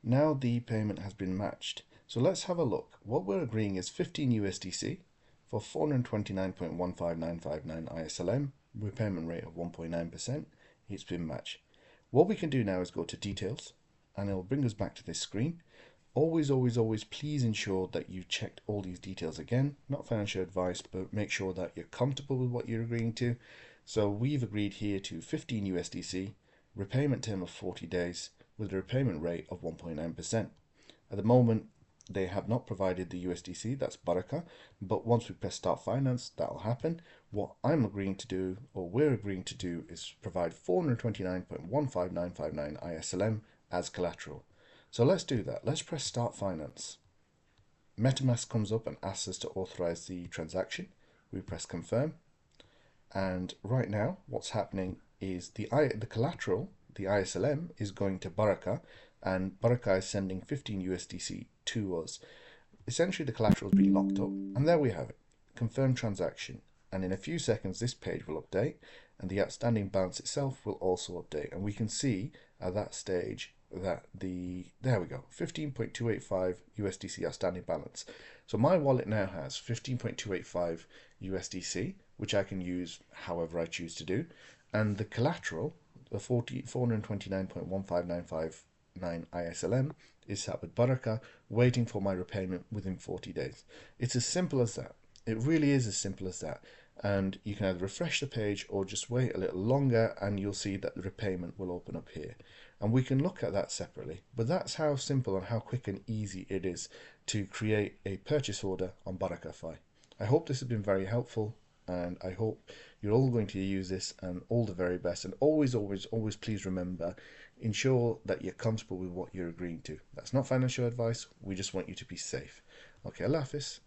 Now the payment has been matched. So let's have a look. What we're agreeing is 15 USDC for 429.15959 ISLM, repayment rate of 1.9%. It's been matched. What we can do now is go to details, and it'll bring us back to this screen. Always, always, always please ensure that you checked all these details again. Not financial advice, but make sure that you're comfortable with what you're agreeing to. So we've agreed here to 15 USDC, repayment term of 40 days, with a repayment rate of 1.9%. At the moment, they have not provided the USDC, that's Baraka, but once we press Start Finance, that'll happen. What I'm agreeing to do, or we're agreeing to do, is provide 429.15959 ISLM as collateral. So let's do that. Let's press Start Finance. MetaMask comes up and asks us to authorize the transaction. We press Confirm. And right now, what's happening is the collateral, the ISLM, is going to Baraka, and Baraka is sending 15 USDC to us. Essentially, the collateral has been locked up, and there we have it. Confirm transaction. And in a few seconds, this page will update, and the outstanding balance itself will also update. And we can see at that stage that there we go, 15.285 USDC outstanding balance. So my wallet now has 15.285 USDC, which I can use however I choose to do, and the collateral, the 429.15959 ISLM, is sat with Baraka, waiting for my repayment within 40 days. It's as simple as that. It really is as simple as that. And you can either refresh the page or just wait a little longer, and you'll see that the repayment will open up here. And we can look at that separately, but that's how simple and how quick and easy it is to create a purchase order on BarakaFi. I hope this has been very helpful, and I hope you're all going to use this, and all the very best. And always, always, always please remember, ensure that you're comfortable with what you're agreeing to. That's not financial advice. We just want you to be safe. Okay, Allah Hafiz.